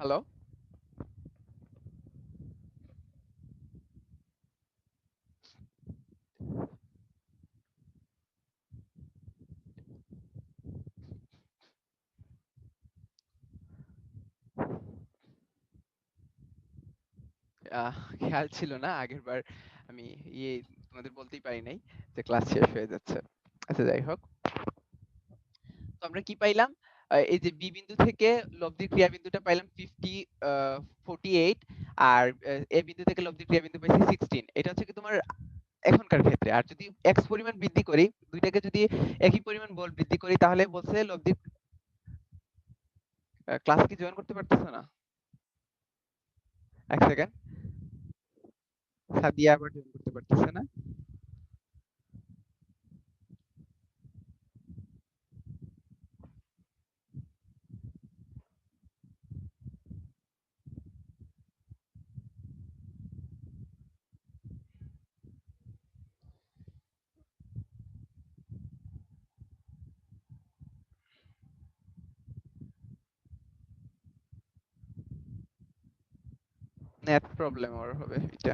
Hello? খেয়াল ছিল না আগেরবার আমি ইয়ে তোমাদের বলতেই পারি নাই যে ক্লাস শেষ হয়ে যাচ্ছে। আচ্ছা যাই হোক। তো আমরা কি পাইলাম? এই যে বি বিন্দু থেকে লব্ধির ক্রিয়া বিন্দুটা পাইলাম 50 48 আর এ বিন্দু থেকে লব্ধির ক্রিয়া বিন্দু পাইছি 16। এটা হচ্ছে কি তোমার এখনকার ক্ষেত্রে। আর যদি x পরিমাণ বৃদ্ধি করি, দুইটাকে যদি একই পরিমাণ বল বৃদ্ধি করি তাহলে বলছে লব্ধির ক্লাস কি জয়েন করতে পারতেছো না? 1 সেকেন্ড। সাদিয়া আবার জয়েন করতে পারতেছে না। নেট প্রবলেম ওর হবে এটা।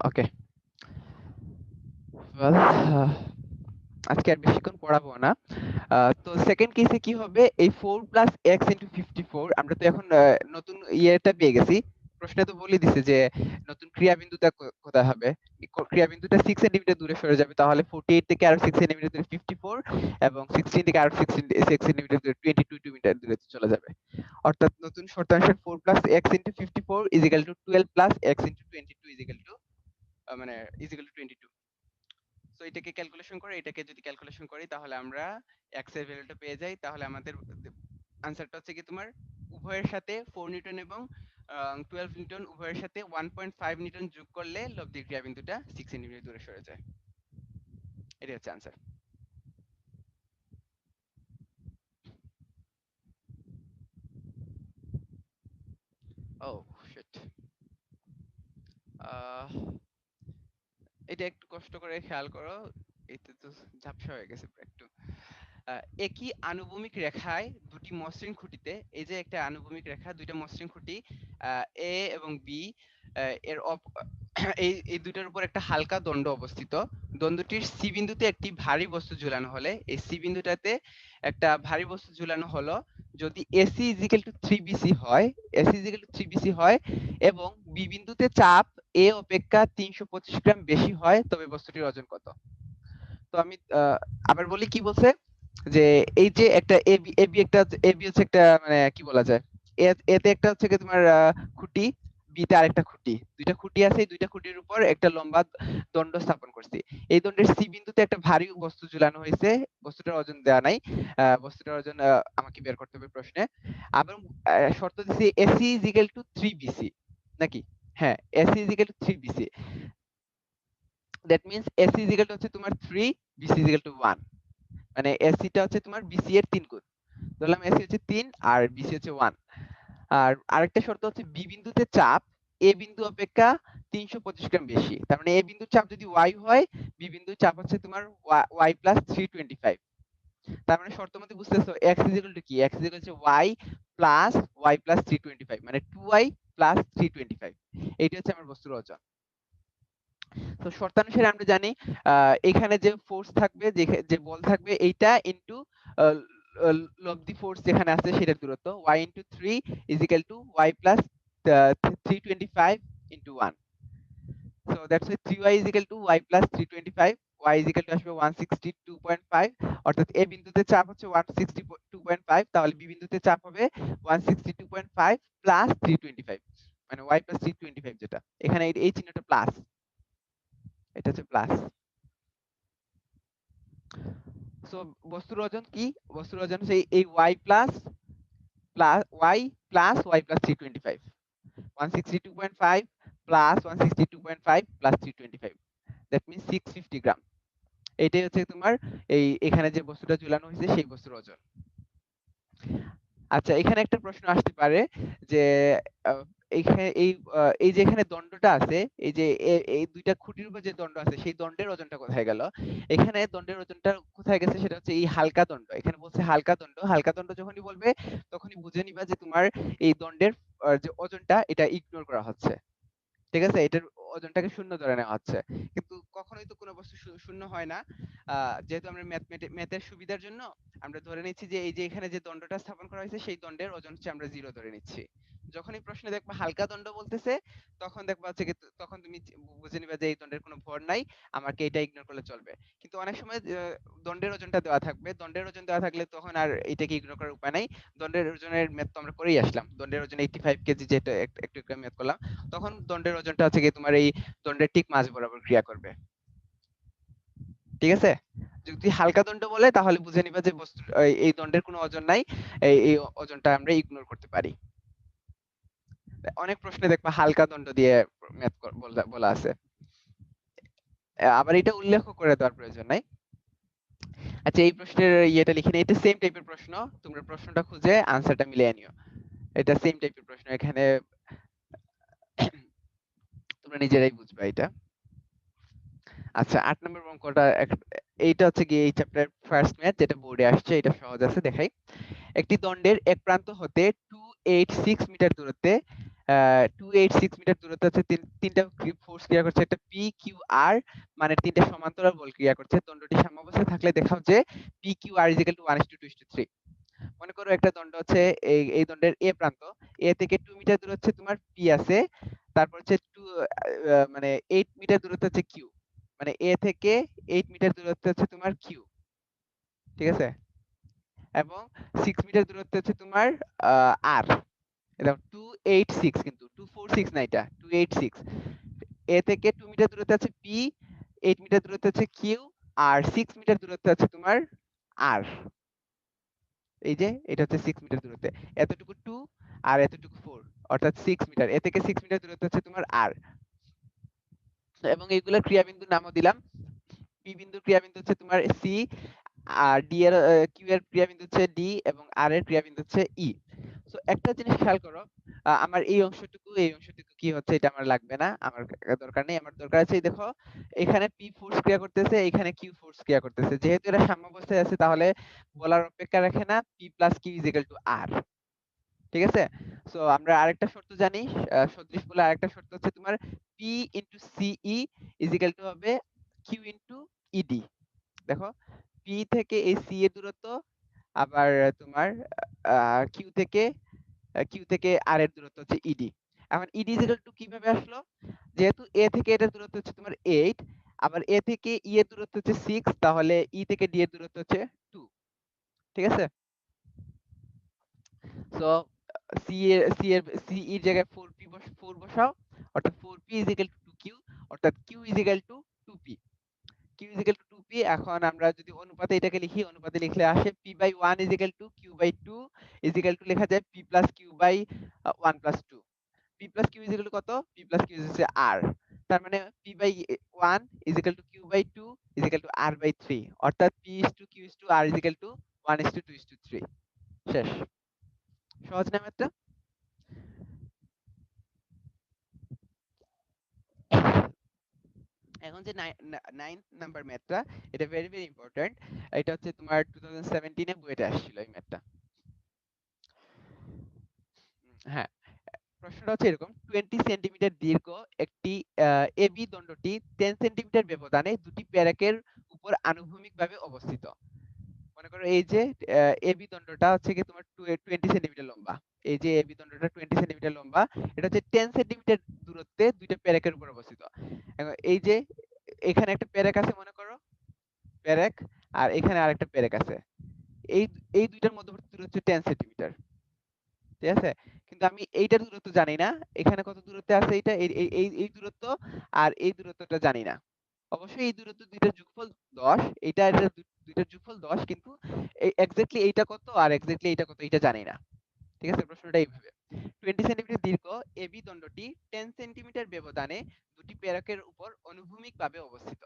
ওকে। ওয়েল আজকে আর বেশিক্ষণ পড়াবো না। তো সেকেন্ড কেসে কি হবে, এই 4 প্লাস এক্স ইন্টু 54 আমরা তো এখন নতুন ইয়েটা পেয়ে গেছি। প্রশ্নে তো বলে দিছে যে নতুন ক্রিয়াবিন্দুটা কোথায় হবে। ক্রিয়াবিন্দুটা 6 সেন্টিমিটার দূরে সরে যাবে, তাহলে 48 থেকে আরো 6 সেন্টিমিটার দূরে 54 এবং 16 থেকে আরো 6 সেন্টিমিটার দূরে 22 মিটার দূরে চলে যাবে। অর্থাৎ নতুন শর্তাংশের 4 plus x into 54 is equal two 12 plus x into 22 is equal two মানে ইজ ইকুয়াল টু 22। তো এটাকে ক্যালকুলেশন করে এটাকে যদি ক্যালকুলেশন করি তাহলে আমরা x এর ভ্যালুটা পেয়ে যাই। তাহলে আমাদের আনসারটা হচ্ছে কি তোমার উভয়ের সাথে 4 নিউটন এবং 12 নিউটন উভয়ের সাথে 1.5 নিউটন যোগ করলে লব্ধির ক্রিয়াবিন্দুটা 6 সেন্টিমিটার দূরে সরে যায়। এটাই হচ্ছে আনসার। ও শিট। এটা একটু কষ্ট করে খেয়াল করো, এতে তো ঝাপসা হয়ে গেছে একটু। একই আনুভূমিক রেখায় দুটি মসৃণ খুঁটিতে, এই যে একটা আনুভূমিক রেখা, দুইটা মসৃণ খুঁটি এ এবং বি, এর এই এই দুইটার উপর একটা হালকা দণ্ড অবস্থিত। দণ্ডটির সি বিন্দুতে একটি ভারী বস্তু ঝুলানো হলে এই সি বিন্দুটাতে একটা ভারী বস্তু ঝুলানো হলো যদি AC is equal to 3 BC হয়, AC is equal to 3 BC হয় এবং বি বিন্দুতে চাপ এ অপেক্ষা 325 গ্রাম বেশি হয়, তবে বস্তুটির ওজন কত? তো আমি আবার বলি কি বলছে, যে এই যে একটা এবি এবি একটা এবি হচ্ছে একটা মানে কি বলা যায়, এতে একটা হচ্ছে কি তোমার খুঁটি, বিতে আরেকটা খুঁটি, দুইটা খুঁটি আছে, এই দুইটা খুঁটির উপর একটা লম্বা দণ্ড স্থাপন করছি। এই দণ্ডের সি বিন্দুতে একটা ভারী বস্তু ঝুলানো হয়েছে, বস্তুটার ওজন দেওয়া নাই। বস্তুটার ওজন আমাকে বের করতে হবে প্রশ্নে। আবার শর্ত দিছি AC is equal to 3 BC নাকি? হ্যাঁ, AC is equal to 3 BC. That means AC is equal to হচ্ছে তোমার 3, বিসি ইজ ইকুয়াল টু 1। মানে এসিটা হচ্ছে তোমার বিসি এর 3 গুণ। ধরলাম এসি হচ্ছে 3 আর বিসি হচ্ছে 1। আর আরেকটা শর্ত হচ্ছে বি বিন্দুতে চাপ এ বিন্দু অপেক্ষা 325 গ্রাম বেশি। তার মানে এ বিন্দুর চাপ যদি y হয়, বি বিন্দুর চাপ হচ্ছে তোমার y প্লাস 325। তার মানে শর্ত মতে বুঝতেছো x ইজ ইকুয়াল টু কি, x is equal two y plus y plus 325 মানে 2y প্লাস 325। এইটা হচ্ছে আমার বস্তুর ওজন। তো শর্তানুসারে আমরা জানি এখানে যে ফোর্স থাকবে, যে বল থাকবে, এইটা ইনটু লব্ধি ফোর্স যেখানে আছে সেটার দূরত্ব y into 3 is equal two y plus 325 into 1। So that's why 3y is equal two y plus 325, y is equal two আসবে 162.5। অর্থাৎ এ বিন্দুতে চাপ হচ্ছে 162.5, তাহলে বি বিন্দুতে চাপ হবে 162.5 প্লাস 325 মানে y প্লাস 325, যেটা এখানে এই চিহ্নটা প্লাস, এটা হচ্ছে প্লাস। সো বস্তুর ওজন কি, বস্তুর ওজন হচ্ছে এই y plus y plus y plus 325, 162.5 plus 162.5 plus 325, that means 650 গ্রাম। এটাই হচ্ছে তোমার এই এখানে যে বস্তুটা ঝুলানো হয়েছে সেই বস্তুর ওজন। আচ্ছা, এখানে একটা প্রশ্ন আসতে পারে যে এইখানে এই যে এখানে দণ্ডটা আছে, এই যে এই দুইটা খুঁটির উপর যে দণ্ড আছে সেই দণ্ডের ওজনটা কোথায় গেল? এখানে দণ্ডের ওজনটা কোথায় গেছে সেটা হচ্ছে এই হালকা দণ্ড। এখানে বলছে হালকা দণ্ড। হালকা দণ্ড যখনই বলবে তখনই বুঝে নিবা যে তোমার এই দণ্ডের যে ওজনটা এটা ইগনোর করা হচ্ছে। ঠিক আছে? এটার ওজনটাকে শূন্য ধরে নেওয়া হচ্ছে। কিন্তু কখনোই তো কোনো বস্তু শূন্য হয় না। যেহেতু আমরা ম্যাথের সুবিধার জন্য আমরা ধরে নিচ্ছি যে এই যে এখানে যে দণ্ডটা স্থাপন করা হয়েছে সেই দণ্ডের ওজন হচ্ছে আমরা 0 ধরে নিচ্ছি। যখনই প্রশ্নে দেখবা হালকা দণ্ড বলতেছে তখন দেখবা হচ্ছে কি তখন তুমি বুঝে নিবা যে এই দণ্ডের কোনো ভর নাই, আমাকে এটা ইগনোর করলে চলবে। কিন্তু অনেক সময় দণ্ডের ওজনটা দেওয়া থাকবে। দণ্ডের ওজন দেওয়া থাকলে তখন আর এটাকে ইগনোর করার উপায় নাই। দণ্ডের ওজনের ম্যাথ তো আমরা করেই আসলাম। দণ্ডের ওজন 85 কেজি যেটা একটু একটু ম্যাথ করলাম। তখন দণ্ডের ওজনটা হচ্ছে গিয়ে তোমার এই দণ্ডের ঠিক মাঝ বরাবর ক্রিয়া করবে। ঠিক আছে? যদি হালকা দণ্ড বলে তাহলে বুঝে নিবা যে বস্তু এই দণ্ডের কোনো ওজন নাই। এই ওজনটা আমরা ইগনোর করতে পারি। অনেক প্রশ্নে দেখবা হালকা দণ্ড দিয়ে ম্যাথ বলা আছে। আবার এটা উল্লেখ করে দেওয়ার প্রয়োজন নাই। আচ্ছা, এই প্রশ্নের ইয়েটা লিখে নিই। এটা সেম টাইপের প্রশ্ন। তোমরা প্রশ্নটা খুঁজে আনসারটা মিলিয়ে নিও। এটা সেম টাইপের প্রশ্ন। এখানে তোমরা নিজেরাই বুঝবা এটা। আচ্ছা, ৮ নম্বর অঙ্কটা এইটা হচ্ছে গিয়ে এই চ্যাপ্টার ফার্স্ট ম্যাথ যেটা বোর্ডে আসছে, এটা সহজ আছে, দেখাই। একটি দণ্ডের এক প্রান্ত হতে 286 মিটার দূরত্বে 286 মিটার দূরত্বে হচ্ছে তিনটা ফোর্স ক্রিয়া করছে, একটা পি কিউ আর মানে তিনটা সমান্তরাল বল ক্রিয়া করছে। দণ্ডটি সাম্যাবস্থায় থাকলে দেখাও যে পি কিউ আর 1:2:3। মনে করো একটা দণ্ড হচ্ছে এই দণ্ডের এ প্রান্ত, এ থেকে 2 মিটার দূর হচ্ছে তোমার পি আছে, তারপর হচ্ছে 2 মানে 8 মিটার দূরত্ব হচ্ছে কিউ, মানে এ থেকে 8 মিটার দূরত্ব হচ্ছে তোমার কিউ। ঠিক আছে? এবং 6 মিটার দূরত্ব হচ্ছে তোমার আর। এটা 286, কিন্তু 246 না, এটা 286। এ থেকে 2 মিটার দূরত্বে আছে পি, 8 মিটার দূরত্বে আছে কিউ, আর 6 মিটার দূরত্বে আছে তোমার আর। এই যে এটা হচ্ছে 6 মিটার দূরত্বে, এতটুকু 2 আর এতটুকু 4, অর্থাৎ 6 মিটার। এ থেকে 6 মিটার দূরত্ব হচ্ছে তোমার আর। এবং এইগুলোর ক্রিয়াবিন্দুর নামও দিলাম। পি বিন্দুর ক্রিয়াবিন্দু হচ্ছে তোমার সি, আর ডি এর কিউ এর ক্রিয়াবিন্দু হচ্ছে ডি, এবং আর এর ক্রিয়াবিন্দু হচ্ছে ই। সো একটা জিনিস খেয়াল করো, আমার এই অংশটুকু কি হচ্ছে এটা আমার লাগবে না, আমার দরকার নেই। আমার দরকার আছে, এই দেখো এখানে পি ফোর্স ক্রিয়া করতেছে, এখানে কিউ ফোর্স ক্রিয়া করতেছে। যেহেতু এরা সাম্যাবস্থায় আছে তাহলে বলার অপেক্ষা রাখে না, P plus Q is equal to R. ঠিক আছে? সো আমরা আরেকটা শর্ত জানি, সদৃশ বলে আরেকটা শর্ত হচ্ছে তোমার পি ইনটু সিই ইজ ইকুয়াল টু হবে কিউ ইনটু ইডি। দেখো পি থেকে এই সি এর দূরত্ব, আবার তোমার কিউ থেকে আর এর দূরত্ব হচ্ছে ইডি। এখন ইডি ইজ ইকুয়াল টু কিভাবে আসলো? যেহেতু এ থেকে এটার দূরত্ব হচ্ছে তোমার 8, আবার এ থেকে ই এর দূরত্ব হচ্ছে 6, তাহলে ই থেকে ডি এর দূরত্ব হচ্ছে 2। ঠিক আছে? সো সি এর জায়গায় 4 বসাও, অর্থাৎ 4p is equal two 2q, অর্থাৎ q is equal two 2p। q is equal two 2p। এখন আমরা যদি অনুপাতে এটাকে লিখি, অনুপাতে লিখলে আসে p by 1 is equal to q by 2 is equal to লেখা যায় p plus q by 1 plus 2। p plus q is equal to কত? p প্লাস q ইজ হচ্ছে r। তার মানে p by 1 is equal to q by 2 is equal to r by 3, অর্থাৎ p is to q is to r is equal to 1 is to 2 is two 3। শেষ। সহজ না ম্যাথটা? এখন যে 9th নাম্বার ম্যাথটা, এটা ভেরি ভেরি ইম্পর্টেন্ট। এটা হচ্ছে তোমার 2017 এ বুয়েটে আসছিল এই ম্যাথটা। হ্যাঁ, প্রশ্নটা হচ্ছে এরকম, 20 সেন্টিমিটার দীর্ঘ একটি এবি দণ্ডটি 10 সেন্টিমিটার ব্যবধানে দুটি প্যারাকের উপর আনুভূমিকভাবে অবস্থিত। মনে করো এই যে এবি দণ্ডটা হচ্ছে কি তোমার 20 সেন্টিমিটার লম্বা। এই যে এবি দণ্ডটা 20 সেন্টিমিটার লম্বা, এটা হচ্ছে 10 সেন্টিমিটার দূরত্বে দুইটা প্যারাকের উপর অবস্থিত। এখন এই যে এখানে একটা প্যারাক আছে মনে করো, প্যারাক, আর এখানে আরেকটা প্যারাক আছে। এই এই দুইটার মধ্যবর্তী দূরত্ব হচ্ছে 10 সেন্টিমিটার। ঠিক আছে? কিন্তু আমি এইটার দূরত্ব জানি না, এখানে কত দূরত্বে আছে, এইটা এই দূরত্ব আর এই দূরত্বটা জানি না। অবশ্যই এই দূরত্ব দুইটার যোগফল 10, এটা এটা দুইটার যোগফল 10, কিন্তু এক্স্যাক্টলি এইটা কত আর এক্স্যাক্টলি এইটা কত এটা জানি না। ঠিক আছে? প্রশ্নটা এইভাবে, 20 সেন্টিমিটার দীর্ঘ এবি দণ্ডটি 10 সেন্টিমিটার ব্যবধানে দুটি প্রেরকের উপর অনুভূমিকভাবে অবস্থিত।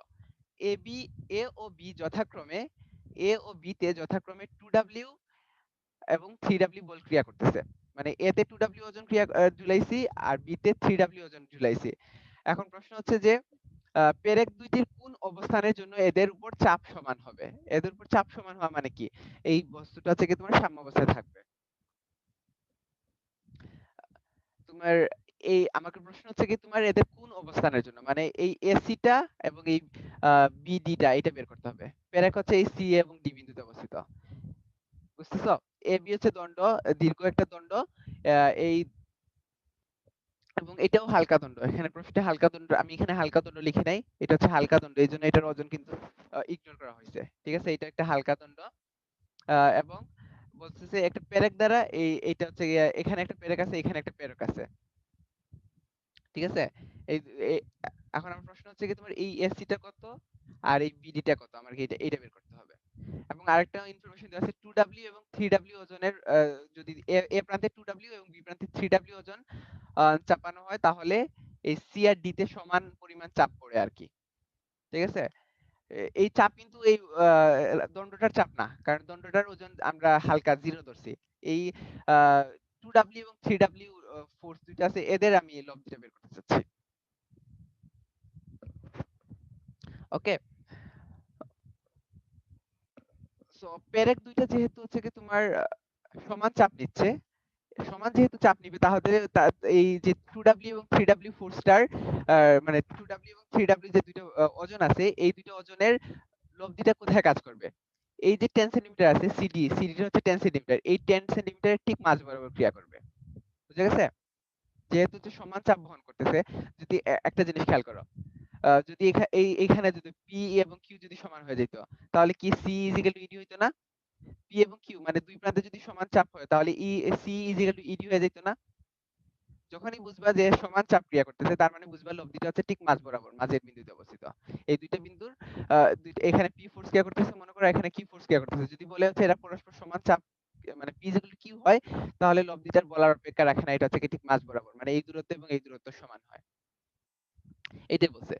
এবি এ ও বি যথাক্রমে এ ও বি তে যথাক্রমে 2w এবং 3w বল ক্রিয়া করতেছে। মানে এ তে 2w ওজন ক্রিয়া ঝুলাইছি আর বি তে 3w ওজন ঝুলাইছি। এখন প্রশ্ন হচ্ছে যে পেরেক দুইটির কোন অবস্থানের জন্য এদের উপর চাপ সমান হবে? এদের উপর চাপ সমান হওয়া মানে কি? এই বস্তুটা হচ্ছে কি তোমার সাম্যাবস্থায় থাকবে। তোমার আমাকে প্রশ্ন হচ্ছে কি তোমার এদের কোন অবস্থানের জন্য? মানে এই এসিটা এবং এই বিডিটা এটা বের করতে হবে। পেরেক হচ্ছে এই সি এবং ডি বিন্দুতে অবস্থিত। বুঝতেছো? এবি হচ্ছে দণ্ড, দীর্ঘ একটা দণ্ড। এই এবং এটাও হালকা দণ্ড। এখানে প্রশ্নে হালকা দণ্ড, আমি এখানে হালকা দণ্ড লিখি নাই। এটা হচ্ছে হালকা দণ্ড। এইজন্য এটার ওজন কিন্তু ইগনোর করা হয়েছে। ঠিক আছে? এটা একটা হালকা দণ্ড। এবং বলতেছে একটা পেরেক দ্বারা এইটা হচ্ছে গিয়ে এখানে একটা পেরেক আছে, এখানে একটা পেরেক আছে। ঠিক আছে? এই এই এখন আমার প্রশ্ন হচ্ছে কি তোমার এই এসিটা কত আর এই বিডিটা কত? আমাকে এইটা বের করতে হবে। এবং আরেকটা ইনফরমেশন দেওয়া আছে 2w এবং 3w ওজনের যদি এ প্রান্তে 2w এবং বি প্রান্তে 3w ওজন চাপানো হয় তাহলে এই সি আর ডি তে সমান পরিমাণ চাপ পড়ে আরকি। ঠিক আছে? এই চাপ কিন্তু এই দণ্ডটার চাপ না। কারণ দণ্ডটার ওজন আমরা হালকা 0 ধরছি। এই আ 2w এবং 3w ফোর্স দুইটা আছে এদের আমি লব্ধিটা বের করতে চাচ্ছি। ওকে? সো পেরেক দুইটা যেহেতু হচ্ছে কি তোমার সমান চাপ নিচ্ছে, সমান যেহেতু চাপ নিবে তাহলে এই যে 2w এবং 3w ফোর্সটার মানে 2w এবং 3w যে দুইটা ওজন আছে এই দুইটা ওজনের লব্ধিটা কোথায় কাজ করবে? এই যে 10 সেন্টিমিটার আছে সিডিটা হচ্ছে 10 সেন্টিমিটার। এই 10 সেন্টিমিটারের ঠিক মাঝ বরাবর ক্রিয়া করবে। বুঝা গেছে? যেহেতু হচ্ছে সমান চাপ বহন করতেছে, যদি একটা জিনিস খেয়াল করো। যদি এইখানে যদি পি এবং কিউ যদি সমান হয়ে যেত, তাহলে কি সি ইজিক্যাল টু ইডি হইতো না? পি এবং কিউ মানে দুই প্রান্তে যদি সমান চাপ হয় তাহলে সি ইজিক্যাল টু ইডি হয়ে যেত না? যখনই বুঝবা যে সমান চাপ ক্রিয়া করতেছে তার মানে বুঝবা লব্ধিটা হচ্ছে ঠিক মাঝ বরাবর, মাঝের বিন্দুতে অবস্থিত। এই দুইটা বিন্দুর এখানে পি ফোর্স ক্রিয়া করতেছে, মনে করো এখানে কিউ ফোর্স ক্রিয়া করতেছে। যদি বলে হচ্ছে এরা পরস্পর সমান চাপ মানে পি ইকুয়াল টু কিউ হয় তাহলে লব্ধিটার বলার অপেক্ষা রাখে না, এটা হচ্ছে কি ঠিক মাঝ বরাবর। মানে এই দূরত্ব এবং এই দূরত্ব সমান হয়। এটাই বলছে।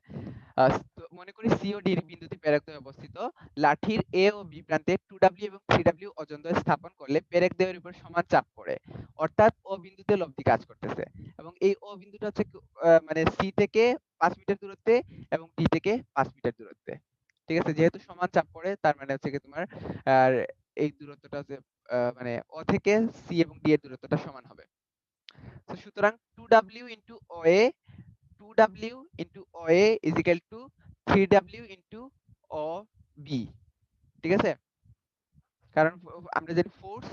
তো মনে করি সি ও ডি বিন্দুতে পেরেকদ্বয় অবস্থিত। লাঠির এ ও বি প্রান্তে 2w এবং 3w ওজনদ্বয় স্থাপন করলে পেরেকদ্বয়ের উপর সমান চাপ পড়ে। অর্থাৎ ও বিন্দুতে লব্ধি কাজ করতেছে। এবং এই ও বিন্দুটা হচ্ছে মানে সি থেকে 5 মিটার দূরত্বে এবং ডি থেকে 5 মিটার দূরত্বে। ঠিক আছে? যেহেতু সমান চাপ পড়ে তার মানে হচ্ছে কি তোমার আর এই দূরত্বটা হচ্ছে মানে ও থেকে সি এবং ডি এর দূরত্বটা সমান হবে। তো সুতরাং 2w into OA 2w into OA is equal to 3w into OB। ঠিক আছে? কারণ আমরা জানি ফোর্স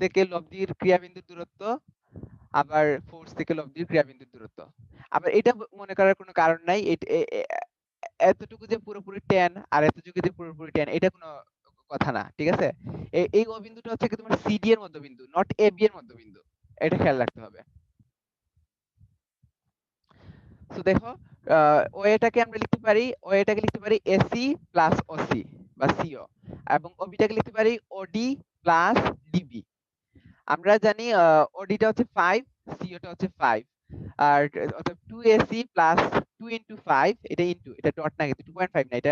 থেকে লব্ধির ক্রিয়াবিন্দুর দূরত্ব আবার ফোর্স থেকে লব্ধির ক্রিয়াবিন্দুর দূরত্ব। আবার এটা মনে করার কোনো কারণ নাই এতটুকু যে পুরোপুরি tan আর এতটুকু যে পুরোপুরি tan এটা কোনো কথা না। ঠিক আছে? এই ও বিন্দুটা হচ্ছে কি তোমার সিডি এর মধ্যবিন্দু, নট এবি এর মধ্যবিন্দু। এটা খেয়াল রাখতে হবে। তো দেখো ওএটাকে আমরা লিখতে পারি, ওএটাকে লিখতে পারি এসি প্লাস ওসি বা সিও, এবং ওবিটাকে লিখতে পারি ওডি প্লাস ডিবি। আমরা জানি ওডিটা হচ্ছে 5, সিওটা হচ্ছে 5, আর অর্থাৎ 2ac প্লাস 2 ইনটু 5 এটা ইনটু, এটা ডট না কিন্তু 2.5 না, এটা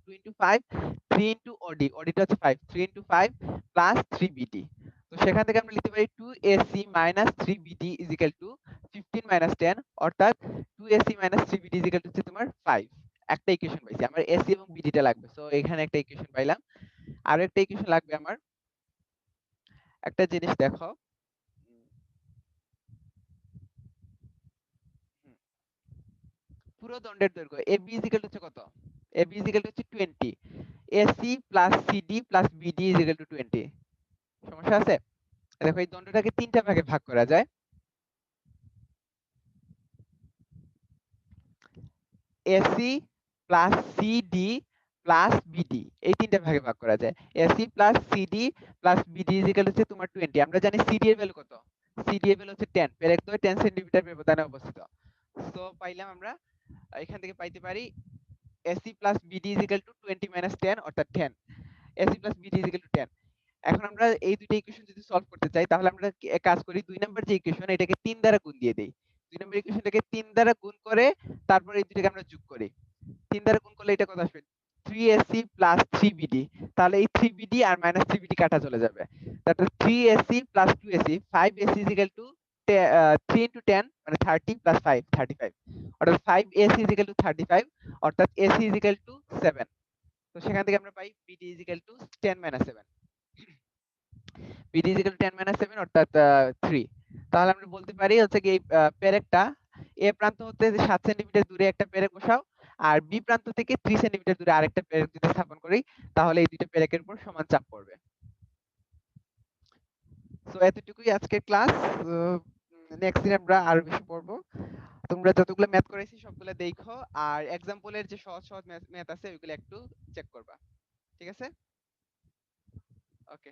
2 ইনটু 5 3 ইনটু ওডি, ওডিটা হচ্ছে 5, 3 ইনটু 5 প্লাস 3বিডি। তো সেখান থেকে আমরা লিখতে পারি 2ac মাইনাস 3বিডি ইজ ইকুয়াল টু 15 মাইনাস 10, অর্থাৎ 2ac মাইনাস 3বিডি ইজ ইকুয়াল টু হচ্ছে তোমার 5। একটা ইকুয়েশন পাইছি, আমার এসি এবং বিডিটা লাগবে। সো এখানে একটা ইকুয়েশন পাইলাম। আরো একটা ইকুয়েশন লাগবে আমার। একটা জিনিস দেখো, পুরো দণ্ডের দৈর্ঘ্য AB ইকুয়াল হচ্ছে কত? AB ইকুয়াল হচ্ছে 20। AC plus CD plus BD equal to 20। সমস্যা আছে? দেখো এই দণ্ডটাকে তিনটা ভাগে ভাগ করা যায়। AC plus CD plus BD এই তিনটা ভাগে ভাগ করা যায়। AC plus CD plus BD equal হচ্ছে তোমার 20। আমরা জানি CD এর ভ্যালু কত? CD এর ভ্যালু হচ্ছে 10। পেরেকদ্বয় 10 সেন্টিমিটার ব্যবধানে অবস্থিত। তো পাইলাম আমরা এখান থেকে পাইতে পারি AC plus BD is equal to 20 minus 10 অর্থাৎ 10। AC plus BD is equal to 10। এখন আমরা এই দুইটা ইকুয়েশন যদি সলভ করতে চাই তাহলে আমরা এক কাজ করি, 2 নাম্বার যে ইকুয়েশন এটাকে 3 দ্বারা গুণ দিয়ে দেই। 2 নাম্বার ইকুয়েশনটাকে 3 দ্বারা গুণ করে তারপর এই দুইটাকে আমরা যোগ করি। 3 দ্বারা গুণ করলে এটা কত আসবে? 3ac প্লাস 3bd, তাহলে এই 3bd আর মাইনাস 3bd কাটা চলে যাবে। তাহলে 3ac plus 2ac, 5ac is equal to 3 into 10 মানে 30 plus 5 35, অর্থাৎ 5ac is equal to 35, অর্থাৎ ac is equal to 7। তো সেখান থেকে আমরা পাই bd is equal to 10 minus 7, bd is equal to 10 minus 7 অর্থাৎ 3। তাহলে আমরা বলতে পারি হচ্ছে কি এই পেরেকটা এ প্রান্ত হতে 7 সেন্টিমিটার দূরে একটা পেরেক বসাও, আর বি প্রান্ত থেকে 3 সেন্টিমিটার দূরে আরেকটা পেরেক যদি স্থাপন করি, তাহলে এই দুইটা পেরেকের উপর সমান চাপ পড়বে। সো এতটুকুই আজকের ক্লাস। নেক্সট দিন আমরা আরো বেশি পড়বো। তোমরা যতগুলো ম্যাথ করেছি সবগুলো দেখো, আর এক্সাম্পলের যে সহজ সহজ ম্যাথ আছে ওইগুলো একটু চেক করবা, ঠিক আছে? ওকে।